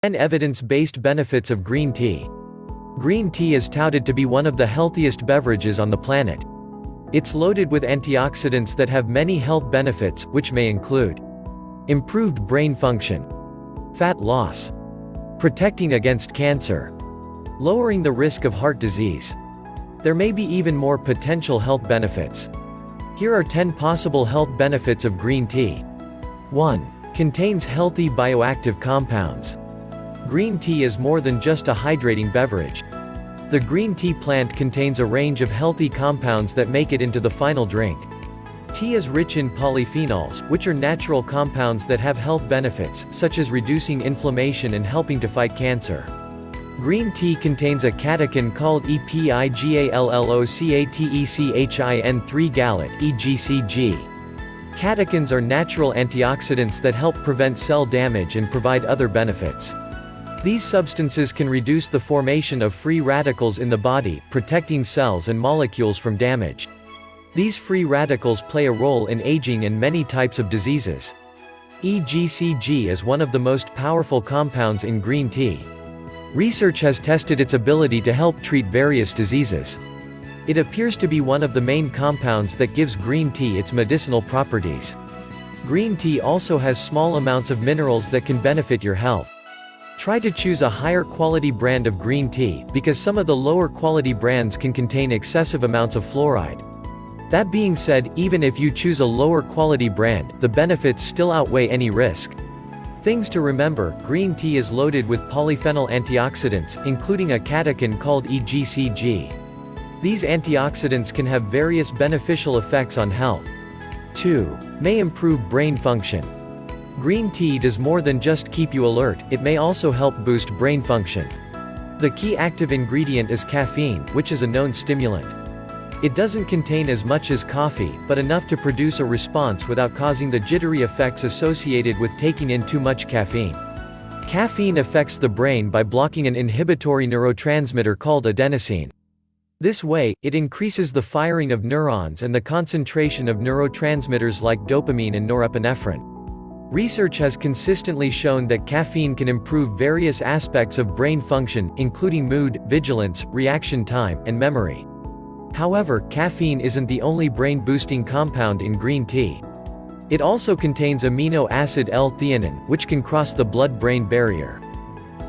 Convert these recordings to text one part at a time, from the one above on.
10 evidence-based benefits of green tea. Green tea is touted to be one of the healthiest beverages on the planet. It's loaded with antioxidants that have many health benefits, which may include improved brain function, fat loss, protecting against cancer, lowering the risk of heart disease. There may be even more potential health benefits. Here are 10 possible health benefits of green tea. 1. Contains healthy bioactive compounds. Green tea is more than just a hydrating beverage. The green tea plant contains a range of healthy compounds that make it into the final drink. Tea is rich in polyphenols, which are natural compounds that have health benefits, such as reducing inflammation and helping to fight cancer. Green tea contains a catechin called epigallocatechin-3-galate (EGCG). Catechins are natural antioxidants that help prevent cell damage and provide other benefits. These substances can reduce the formation of free radicals in the body, protecting cells and molecules from damage. These free radicals play a role in aging and many types of diseases. EGCG is one of the most powerful compounds in green tea. Research has tested its ability to help treat various diseases. It appears to be one of the main compounds that gives green tea its medicinal properties. Green tea also has small amounts of minerals that can benefit your health. Try to choose a higher quality brand of green tea, because some of the lower quality brands can contain excessive amounts of fluoride. That being said, even if you choose a lower quality brand, the benefits still outweigh any risk. Things to remember: green tea is loaded with polyphenol antioxidants, including a catechin called EGCG. These antioxidants can have various beneficial effects on health. 2. May improve brain function. Green tea does more than just keep you alert, it may also help boost brain function. The key active ingredient is caffeine, which is a known stimulant. It doesn't contain as much as coffee, but enough to produce a response without causing the jittery effects associated with taking in too much caffeine. Caffeine affects the brain by blocking an inhibitory neurotransmitter called adenosine. This way, it increases the firing of neurons and the concentration of neurotransmitters like dopamine and norepinephrine. Research has consistently shown that caffeine can improve various aspects of brain function, including mood, vigilance, reaction time, and memory. However, caffeine isn't the only brain-boosting compound in green tea. It also contains amino acid L-theanine, which can cross the blood-brain barrier.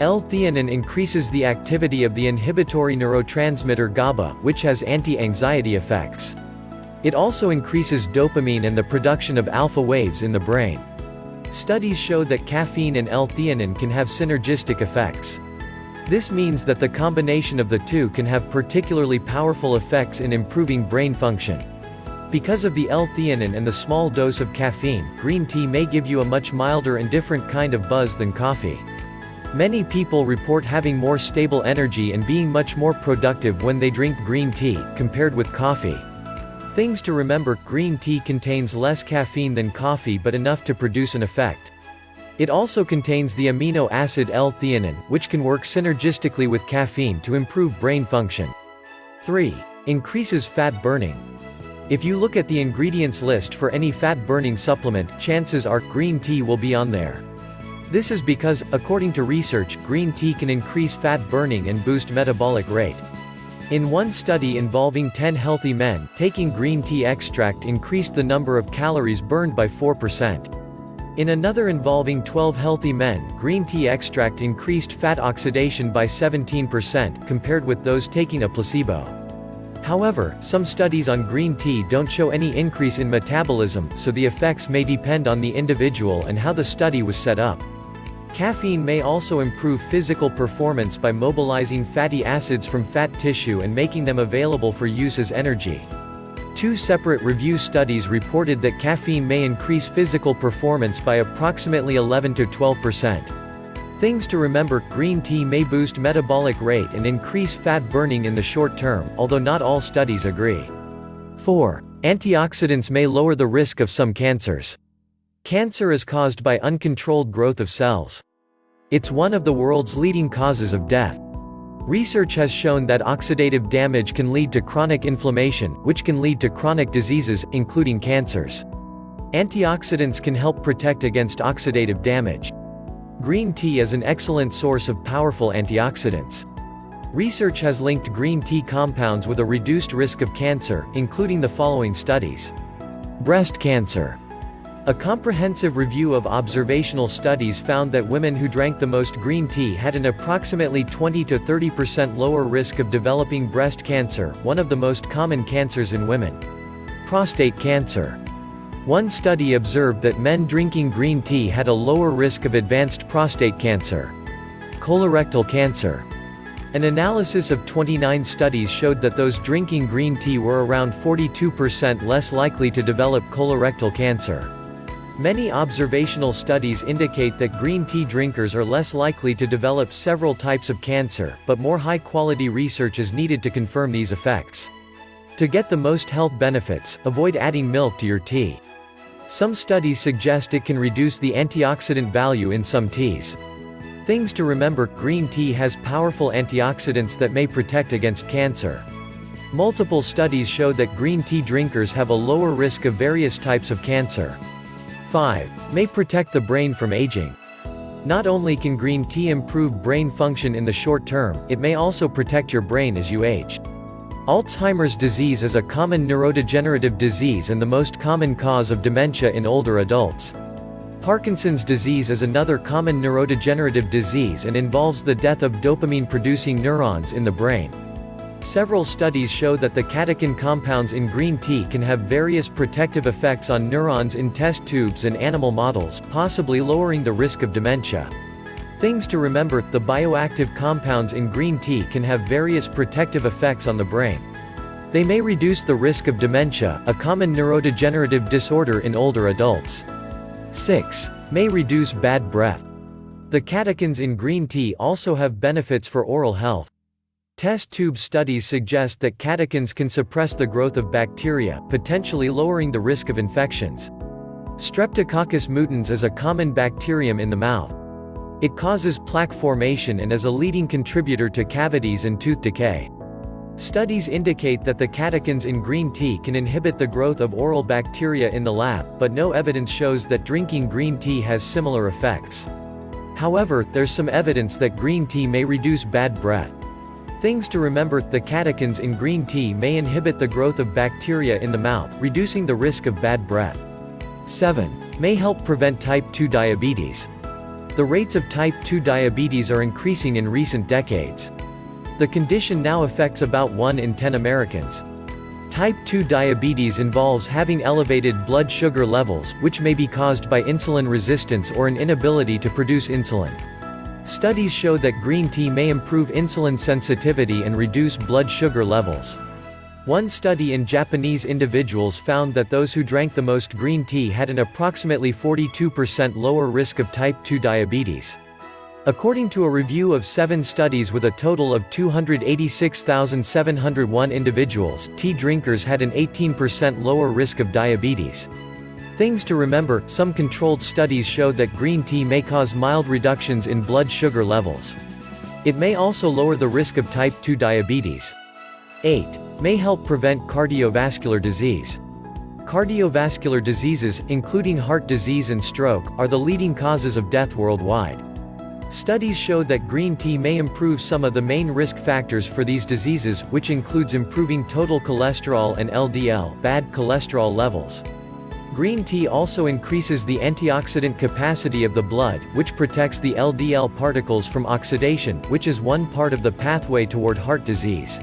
L-theanine increases the activity of the inhibitory neurotransmitter GABA, which has anti-anxiety effects. It also increases dopamine and the production of alpha waves in the brain. Studies show that caffeine and L-theanine can have synergistic effects. This means that the combination of the two can have particularly powerful effects in improving brain function. Because of the L-theanine and the small dose of caffeine, green tea may give you a much milder and different kind of buzz than coffee. Many people report having more stable energy and being much more productive when they drink green tea, compared with coffee. Things to remember: green tea contains less caffeine than coffee but enough to produce an effect. It also contains the amino acid L-theanine, which can work synergistically with caffeine to improve brain function. 3. Increases fat burning. If you look at the ingredients list for any fat-burning supplement, chances are green tea will be on there. This is because, according to research, green tea can increase fat burning and boost metabolic rate. In one study involving 10 healthy men, taking green tea extract increased the number of calories burned by 4%. In another involving 12 healthy men, green tea extract increased fat oxidation by 17%, compared with those taking a placebo. However, some studies on green tea don't show any increase in metabolism, so the effects may depend on the individual and how the study was set up. Caffeine may also improve physical performance by mobilizing fatty acids from fat tissue and making them available for use as energy. 2 separate review studies reported that caffeine may increase physical performance by approximately 11 to 12%. Things to remember: green tea may boost metabolic rate and increase fat burning in the short term, although not all studies agree. 4. Antioxidants may lower the risk of some cancers. Cancer is caused by uncontrolled growth of cells. It's one of the world's leading causes of death. Research has shown that oxidative damage can lead to chronic inflammation, which can lead to chronic diseases, including cancers. Antioxidants can help protect against oxidative damage. Green tea is an excellent source of powerful antioxidants. Research has linked green tea compounds with a reduced risk of cancer, including the following studies. Breast cancer. A comprehensive review of observational studies found that women who drank the most green tea had an approximately 20 to 30% lower risk of developing breast cancer, one of the most common cancers in women. Prostate cancer. One study observed that men drinking green tea had a lower risk of advanced prostate cancer. Colorectal cancer. An analysis of 29 studies showed that those drinking green tea were around 42% less likely to develop colorectal cancer. Many observational studies indicate that green tea drinkers are less likely to develop several types of cancer, but more high-quality research is needed to confirm these effects. To get the most health benefits, avoid adding milk to your tea. Some studies suggest it can reduce the antioxidant value in some teas. Things to remember: green tea has powerful antioxidants that may protect against cancer. Multiple studies show that green tea drinkers have a lower risk of various types of cancer. 5. May protect the brain from aging. Not only can green tea improve brain function in the short term, it may also protect your brain as you age. Alzheimer's disease is a common neurodegenerative disease and the most common cause of dementia in older adults. Parkinson's disease is another common neurodegenerative disease and involves the death of dopamine-producing neurons in the brain. Several studies show that the catechin compounds in green tea can have various protective effects on neurons in test tubes and animal models, possibly lowering the risk of dementia. Things to remember: the bioactive compounds in green tea can have various protective effects on the brain. They may reduce the risk of dementia, a common neurodegenerative disorder in older adults. 6. May reduce bad breath. The catechins in green tea also have benefits for oral health. Test tube studies suggest that catechins can suppress the growth of bacteria, potentially lowering the risk of infections. Streptococcus mutans is a common bacterium in the mouth. It causes plaque formation and is a leading contributor to cavities and tooth decay. Studies indicate that the catechins in green tea can inhibit the growth of oral bacteria in the lab, but no evidence shows that drinking green tea has similar effects. However, there's some evidence that green tea may reduce bad breath. Things to remember: the catechins in green tea may inhibit the growth of bacteria in the mouth, reducing the risk of bad breath. 7. May help prevent type 2 diabetes. The rates of type 2 diabetes are increasing in recent decades. The condition now affects about 1 in 10 Americans. Type 2 diabetes involves having elevated blood sugar levels, which may be caused by insulin resistance or an inability to produce insulin. Studies show that green tea may improve insulin sensitivity and reduce blood sugar levels. One study in Japanese individuals found that those who drank the most green tea had an approximately 42% lower risk of type 2 diabetes. According to a review of 7 studies with a total of 286,701 individuals, tea drinkers had an 18% lower risk of diabetes. Things to remember: some controlled studies showed that green tea may cause mild reductions in blood sugar levels. It may also lower the risk of type 2 diabetes. 8. May help prevent cardiovascular disease. Cardiovascular diseases, including heart disease and stroke, are the leading causes of death worldwide. Studies show that green tea may improve some of the main risk factors for these diseases, which includes improving total cholesterol and LDL, bad cholesterol levels. Green tea also increases the antioxidant capacity of the blood, which protects the LDL particles from oxidation, which is one part of the pathway toward heart disease.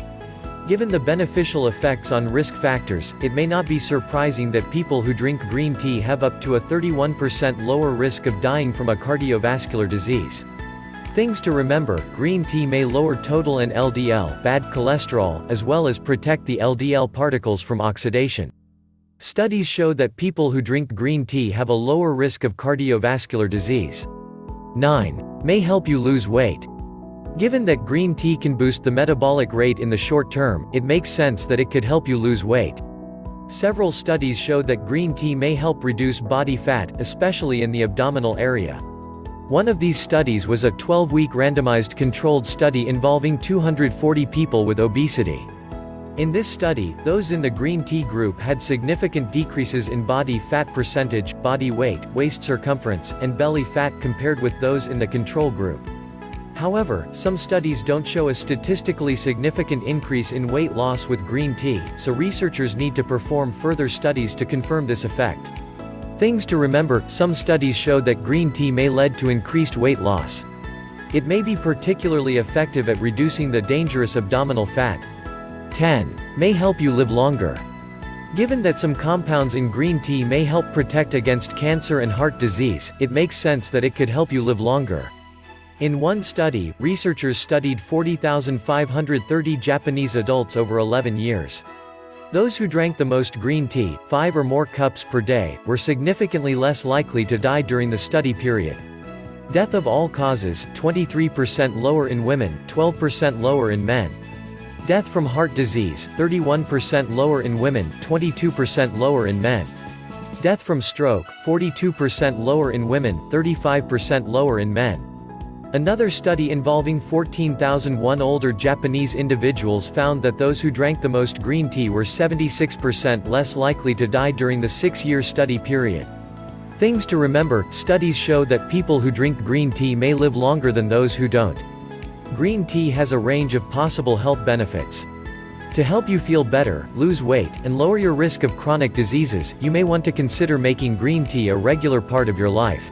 Given the beneficial effects on risk factors, it may not be surprising that people who drink green tea have up to a 31% lower risk of dying from a cardiovascular disease. Things to remember: green tea may lower total and LDL, bad cholesterol, as well as protect the LDL particles from oxidation. Studies show that people who drink green tea have a lower risk of cardiovascular disease. 9. May help you lose weight. Given that green tea can boost the metabolic rate in the short term, it makes sense that it could help you lose weight. Several studies show that green tea may help reduce body fat, especially in the abdominal area. One of these studies was a 12-week randomized controlled study involving 240 people with obesity. In this study, those in the green tea group had significant decreases in body fat percentage, body weight, waist circumference, and belly fat compared with those in the control group. However, some studies don't show a statistically significant increase in weight loss with green tea, so researchers need to perform further studies to confirm this effect. Things to remember: some studies showed that green tea may lead to increased weight loss. It may be particularly effective at reducing the dangerous abdominal fat. 10. May help you live longer. Given that some compounds in green tea may help protect against cancer and heart disease, it makes sense that it could help you live longer. In one study, researchers studied 40,530 Japanese adults over 11 years. Those who drank the most green tea, 5 or more cups per day, were significantly less likely to die during the study period. Death of all causes, 23% lower in women, 12% lower in men. Death from heart disease, 31% lower in women, 22% lower in men. Death from stroke, 42% lower in women, 35% lower in men. Another study involving 14,001 older Japanese individuals found that those who drank the most green tea were 76% less likely to die during the 6-year study period. Things to remember: studies show that people who drink green tea may live longer than those who don't. Green tea has a range of possible health benefits. To help you feel better, lose weight, and lower your risk of chronic diseases, you may want to consider making green tea a regular part of your life.